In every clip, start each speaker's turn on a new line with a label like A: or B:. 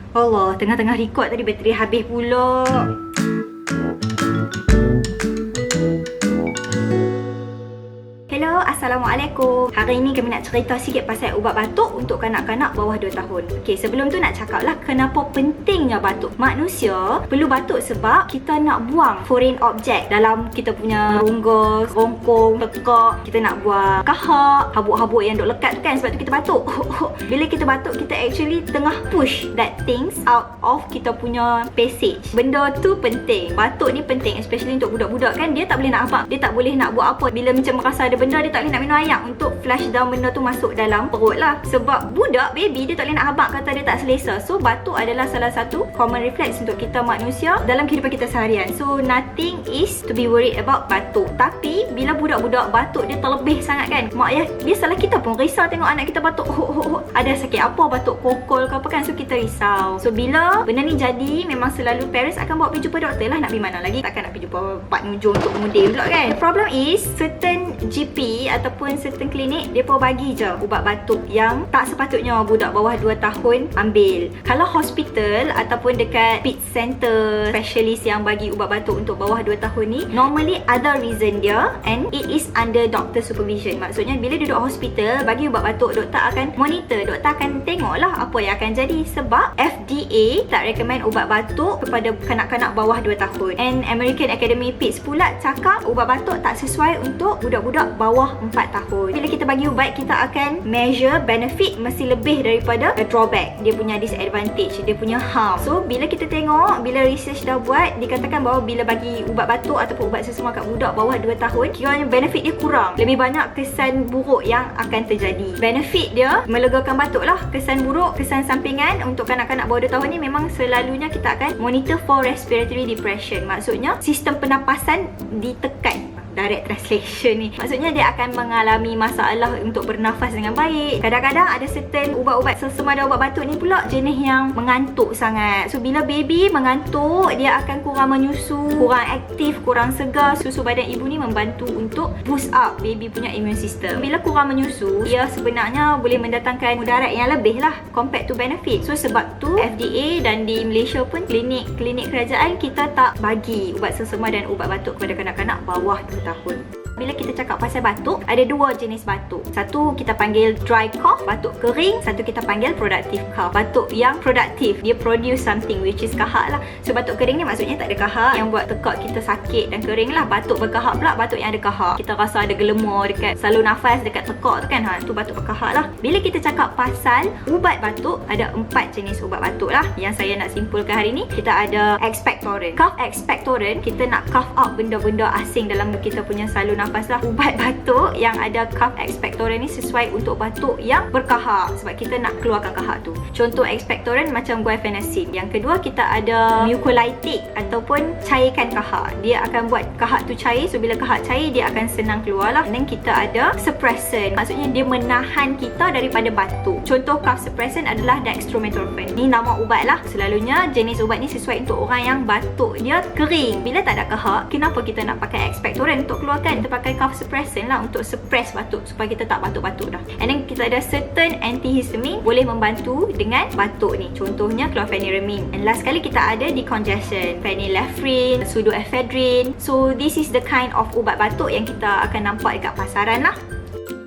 A: Allah, tengah-tengah record tadi bateri habis pula. Hello, Assalamualaikum. Hari ini kami nak cerita sikit pasal ubat batuk untuk kanak-kanak bawah 2 tahun. Okey, sebelum tu nak cakap lah kenapa pentingnya batuk. Manusia perlu batuk sebab kita nak buang foreign object dalam kita punya rongga, rongkong, tekak. Kita nak buang kahak, habuk-habuk yang duk lekat tu kan, sebab tu kita batuk. Bila kita batuk, kita actually tengah push that things out of kita punya passage. Benda tu penting. Batuk ni penting, especially untuk budak-budak kan, dia tak boleh nak habaq, dia tak boleh nak buat apa. Bila macam merasa ada benda, dia tak boleh nak minum air untuk flush down benda tu masuk dalam perut lah. Sebab budak, baby, dia tak boleh nak habaq kata dia tak selesa. So batuk adalah salah satu common reflex untuk kita manusia dalam kehidupan kita seharian. So nothing is to be worried about batuk. Tapi bila budak-budak batuk dia terlebih sangat kan, mak ayah dia salah kita pun risau tengok anak kita batuk. Ada sakit apa, batuk kokol ke apa kan, so kita risau. So bila benda ni jadi, memang selalu parents akan bawa pergi jumpa doktor lah. Nak pergi mana lagi, takkan nak pergi jumpa Pak Nujum untuk kemudian pula kan. Problem is certain GP ataupun certain klinik, dia pun bagi je ubat batuk yang tak sepatutnya budak bawah 2 tahun ambil. Kalau hospital ataupun dekat PIT center specialist yang bagi ubat batuk untuk bawah 2 tahun ni, normally ada reason dia and it is under doctor supervision. Maksudnya bila duduk hospital bagi ubat batuk, doktor akan monitor, doktor akan tengoklah apa yang akan jadi. Sebab FDA tak recommend ubat batuk kepada kanak-kanak bawah 2 tahun. And American Academy PITS pula cakap ubat batuk tak sesuai untuk budak-budak bawah 4 tahun. Bila kita bagi ubat, kita akan measure benefit mesti lebih daripada drawback. Dia punya disadvantage, dia punya harm. So bila kita tengok, bila research dah buat, dikatakan bahawa bila bagi ubat batuk ataupun ubat sesama kat budak bawah 2 tahun, kiranya benefit dia kurang. Lebih banyak kesan buruk yang akan terjadi. Benefit dia melegakan batuk lah. Kesan buruk, kesan sampingan untuk kanak-kanak bawah 2 tahun ni memang selalunya kita akan monitor for respiratory depression. Maksudnya sistem pernafasan ditekan. Direct translation ni, maksudnya dia akan mengalami masalah untuk bernafas dengan baik. Kadang-kadang ada certain ubat-ubat sesama dan ubat batuk ni pula jenis yang mengantuk sangat. So bila baby mengantuk, dia akan kurang menyusu, kurang aktif, kurang segar. Susu badan ibu ni membantu untuk boost up baby punya immune system. Bila kurang menyusu, ia sebenarnya boleh mendatangkan mudarat yang lebih lah compared to benefit. So sebab tu FDA dan di Malaysia pun klinik kerajaan kita tak bagi ubat sesama dan ubat batuk kepada kanak-kanak bawah 2 tahun. Bila kita cakap pasal batuk, ada 2 jenis batuk. Satu kita panggil dry cough, batuk kering. Satu kita panggil productive cough, batuk yang produktif, dia produce something, which is kahak lah. So batuk kering ni maksudnya tak ada kahak, yang buat tekak kita sakit dan kering lah. Batuk berkahak pula, batuk yang ada kahak, kita rasa ada gelema dekat saluran nafas, dekat tekak tu kan, tu batuk berkahak lah. Bila kita cakap pasal ubat batuk, ada 4 jenis ubat batuk lah yang saya nak simpulkan hari ni. Kita ada expectorant. Cough expectorant, kita nak cough out benda-benda asing dalam kita punya saluran nafas lah. Ubat batuk yang ada cough expectorant ni sesuai untuk batuk yang berkahak, sebab kita nak keluarkan kahak tu. Contoh expectorant macam guaifenesin. Yang kedua kita ada mucolytic ataupun cairkan kahak. Dia akan buat kahak tu cair. So bila kahak cair, dia akan senang keluar lah. Dan kita ada suppressant, maksudnya dia menahan kita daripada batuk. Contoh cough suppressant adalah dextromethorphan. Ni nama ubat lah. Selalunya jenis ubat ni sesuai untuk orang yang batuk dia kering. Bila tak ada kahak, kenapa kita nak pakai expectorant untuk keluarkan? Kita pakai cough suppressant lah untuk suppress batuk supaya kita tak batuk-batuk dah. And then kita ada certain antihistamine boleh membantu dengan batuk ni. Contohnya chlorpheniramine. And last sekali kita ada decongestion, phenylephrine, pseudoephedrine. So this is the kind of ubat batuk yang kita akan nampak dekat pasaran lah.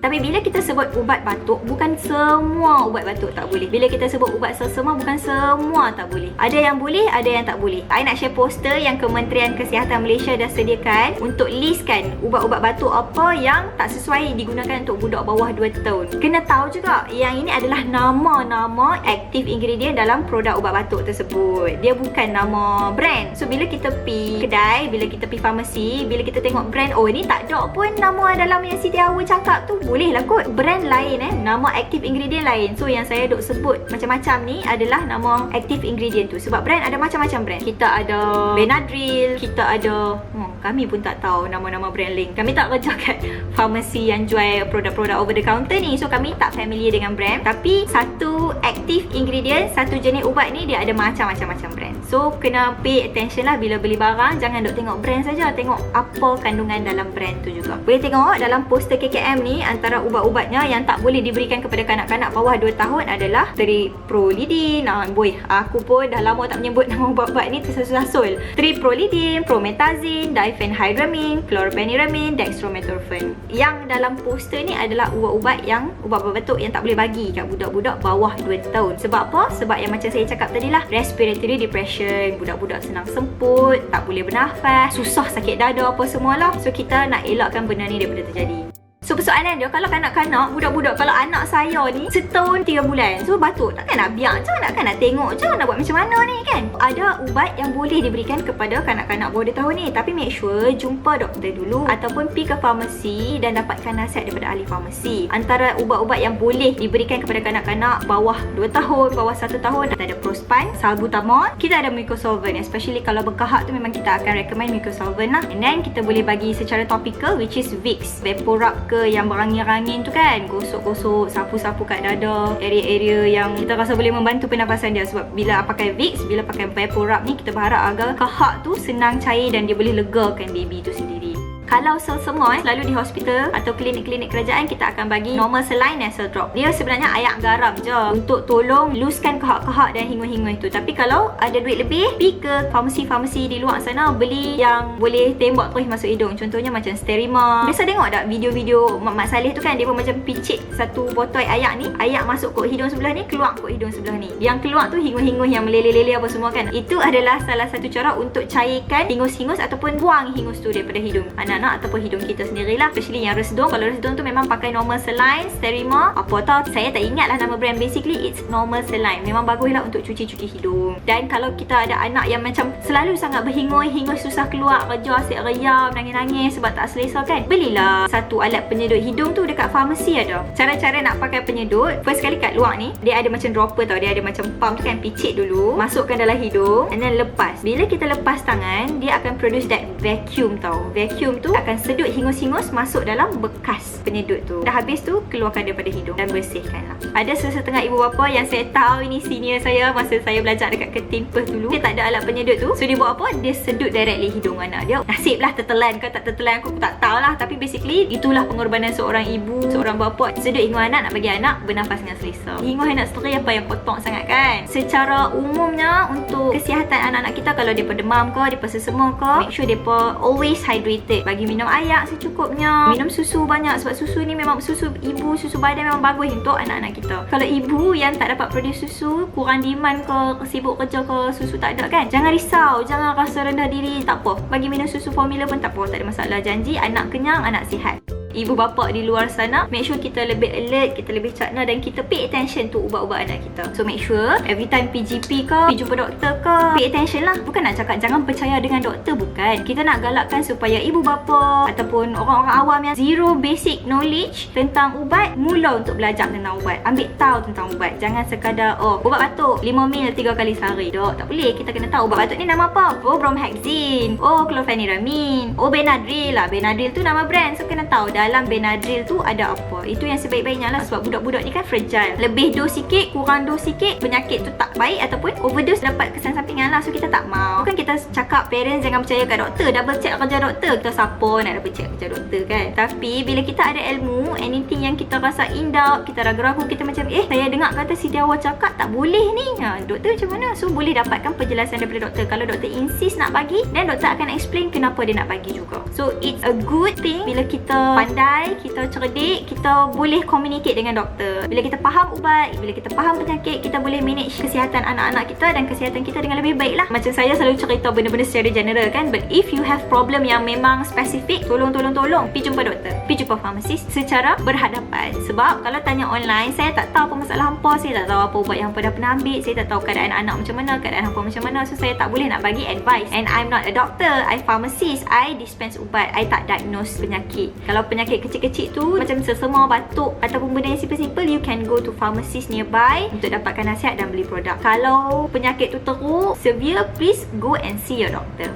A: Tapi bila kita sebut ubat batuk, bukan semua ubat batuk tak boleh. Bila kita sebut ubat sesama, bukan semua tak boleh. Ada yang boleh, ada yang tak boleh. I nak share poster yang Kementerian Kesihatan Malaysia dah sediakan untuk listkan ubat-ubat batuk apa yang tak sesuai digunakan untuk budak bawah 2 tahun. Kena tahu juga, yang ini adalah nama-nama aktif ingredient dalam produk ubat batuk tersebut. Dia bukan nama brand. So bila kita pergi kedai, bila kita pergi farmasi, bila kita tengok brand, oh ni tak ada pun nama dalam yang Siti Awa cakap tu, boleh lah kot. Brand lain nama aktif ingredient lain. So yang saya duk sebut macam-macam ni adalah nama aktif ingredient tu. Sebab brand ada macam-macam brand. Kita ada Benadryl, kita ada kami pun tak tahu nama-nama brand lain. Kami tak kerja kat farmasi yang jual produk-produk over the counter ni. So kami tak familiar dengan brand. Tapi satu aktif ingredient, satu jenis ubat ni dia ada macam-macam brand. So kena pay attention lah bila beli barang. Jangan duk tengok brand saja, tengok apa kandungan dalam brand tu juga. Boleh tengok dalam poster KKM ni, antara ubat-ubatnya yang tak boleh diberikan kepada kanak-kanak bawah 2 tahun adalah Triprolidin. Aku pun dah lama tak menyebut nama ubat-ubat ni, tersasul-sasul. Triprolidin, Promethazine, Diphenhydramine, Chlorpheniramine, Dextromethorphan. Yang dalam poster ni adalah ubat-ubat batuk yang tak boleh bagi kat budak-budak bawah 2 tahun. Sebab apa? Sebab yang macam saya cakap tadi lah, respiratory depression, budak-budak senang semput, tak boleh bernafas, susah sakit dada apa semualah. So kita nak elakkan benda ni daripada terjadi. So persoalan dia, kalau kanak-kanak, budak-budak, kalau anak saya ni setahun 3 bulan, so batuk, takkan nak biar je, nak tengok je, nak buat macam mana ni kan. Ada ubat yang boleh diberikan kepada kanak-kanak bawah 2 tahun ni, tapi make sure jumpa doktor dulu ataupun pergi ke farmasi dan dapatkan nasihat daripada ahli farmasi. Antara ubat-ubat yang boleh diberikan kepada kanak-kanak bawah 2 tahun, bawah 1 tahun, kita ada Prospan, Salbutamol, kita ada Mucosolvan, especially kalau berkahak tu memang kita akan recommend Mucosolvan lah. And then kita boleh bagi secara topical, which is Vicks, Vaporub ke yang berangin-angin tu kan, gosok-gosok, sapu-sapu kat dada, area-area yang kita rasa boleh membantu pernafasan dia. Sebab bila pakai Vicks, bila pakai Vaporub ni, kita berharap agar kahak tu senang cair dan dia boleh legakan baby tu sendiri. Kalau semua selalu di hospital atau klinik-klinik kerajaan, kita akan bagi normal saline nasal drop. Dia sebenarnya ayak garam je untuk tolong looskan kahak-kahak dan hingus-hingus tu. Tapi kalau ada duit lebih, pergi ke farmasi-farmasi di luar sana, beli yang boleh tembak terus masuk hidung. Contohnya macam Sterimar. Biasa tengok tak video-video Mak Saleh tu kan, dia pun macam picit satu botol ayak ni, ayak masuk kot hidung sebelah ni, keluar kot hidung sebelah ni. Yang keluar tu hingus-hingus yang meleleh-leleh apa semua kan. Itu adalah salah satu cara untuk cairkan hingus-hingus ataupun buang hingus tu daripada hidung anak ataupun hidung kita sendirilah. Especially yang resdung. Kalau resdung tu memang pakai normal saline, Sterimar, apa tau, saya tak ingat lah nama brand. Basically it's normal saline. Memang baguslah untuk cuci-cuci hidung. Dan kalau kita ada anak yang macam selalu sangat berhingus susah keluar kerja, asyik reyam, nangis-nangis sebab tak selesa kan, belilah satu alat penyedut hidung tu dekat farmasi ada. Cara-cara nak pakai penyedut, first kali kat luar ni, dia ada macam dropper tau, dia ada macam pump tu kan, picit dulu, masukkan dalam hidung and then lepas. Bila kita lepas tangan, dia akan produce that vacuum tau. Vacuum tu akan sedut hingus-hingus masuk dalam bekas penyedut tu. Dah habis tu, keluarkan daripada hidung dan bersihkan lah. Ada setengah ibu bapa yang saya tahu, ini senior saya masa saya belajar dekat Ketin Perth dulu, dia tak ada alat penyedut tu. So dia buat apa? Dia sedut directly hidung anak dia. Nasib lah tertelan ke tak tertelan, aku tak tahu lah. Tapi basically itulah pengorbanan seorang ibu, seorang bapa, sedut hingus anak nak bagi anak bernafas dengan selesa. Hingus anak sendiri apa yang potong sangat kan. Secara umumnya untuk kesihatan anak-anak kita, kalau dia demam ke, dia sesema ke, make sure dia always hydrated. Bagi minum air secukupnya, minum susu banyak, sebab susu ni memang susu ibu, susu badan memang bagus untuk anak-anak kita. Kalau ibu yang tak dapat produce susu, kurang demand ke, sibuk kerja ke, susu tak ada kan, jangan risau, jangan rasa rendah diri, tak apa, bagi minum susu formula pun tak apa, tak ada masalah. Janji anak kenyang, anak sihat. Ibu bapa di luar sana, make sure kita lebih alert, kita lebih cakna dan kita pay attention tu ubat-ubat anak kita. So make sure every time PGP ke, pergi jumpa doktor ke, pay attention lah. Bukan nak cakap jangan percaya dengan doktor, bukan. Kita nak galakkan supaya ibu bapa ataupun orang-orang awam yang zero basic knowledge tentang ubat, mula untuk belajar tentang ubat. Ambil tahu tentang ubat. Jangan sekadar ubat batuk 5 mil 3 kali sehari. Dok, tak boleh. Kita kena tahu ubat batuk ni nama apa. Bromhexine, Chlorpheniramine, Benadryl lah. Benadryl tu nama brand. So kena tahu dalam Benadryl tu ada apa. Itu yang sebaik-baiknya lah, sebab budak-budak ni kan fragile. Lebih dos sikit, kurang dos sikit, penyakit tu tak baik ataupun overdose dapat kesan sampingan lah. So kita tak mau. Bukan kita cakap parents jangan percaya kat doktor, double check kerja doktor. Kita siapa nak double check kerja doktor kan. Tapi bila kita ada ilmu, anything yang kita rasa in doubt, kita ragu-ragu, kita macam saya dengar kata si Diawa cakap tak boleh ni, doktor macam mana? So boleh dapatkan penjelasan daripada doktor. Kalau doktor insist nak bagi, dan doktor akan explain kenapa dia nak bagi juga. So it's a good thing bila kita pandai, kita cerdik, kita boleh communicate dengan doktor. Bila kita faham ubat, bila kita faham penyakit, kita boleh manage kesihatan anak-anak kita dan kesihatan kita dengan lebih baik lah. Macam saya selalu cerita benda-benda secara general kan, but if you have problem yang memang spesifik, tolong pergi jumpa doktor, pergi jumpa farmasis secara berhadapan. Sebab kalau tanya online, saya tak tahu apa masalah hampa, saya tak tahu apa ubat yang hampa dah pernah ambil, saya tak tahu keadaan anak macam mana, keadaan hampa macam mana. So saya tak boleh nak bagi advice. And I'm not a doctor, I pharmacist, I dispense ubat, I tak diagnose penyakit. Kalau penyakit kecil-kecil tu macam sesama, batuk ataupun benda yang simple-simple, you can go to pharmacist nearby untuk dapatkan nasihat dan beli produk. Kalau penyakit tu teruk, severe, please go and see your doctor.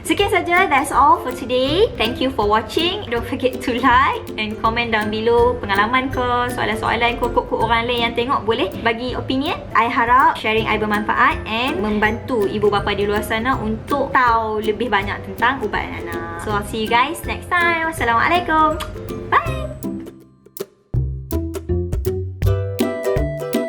A: Sekian saja, that's all for today. Thank you for watching. Don't forget to like and comment down below pengalaman ke, soalan-soalan ke, kod-kod orang lain yang tengok, boleh bagi opinion. I harap sharing I bermanfaat and membantu ibu bapa di luar sana untuk tahu lebih banyak tentang ubat anak. So I'll see you guys next time. Wassalamualaikum. Bye.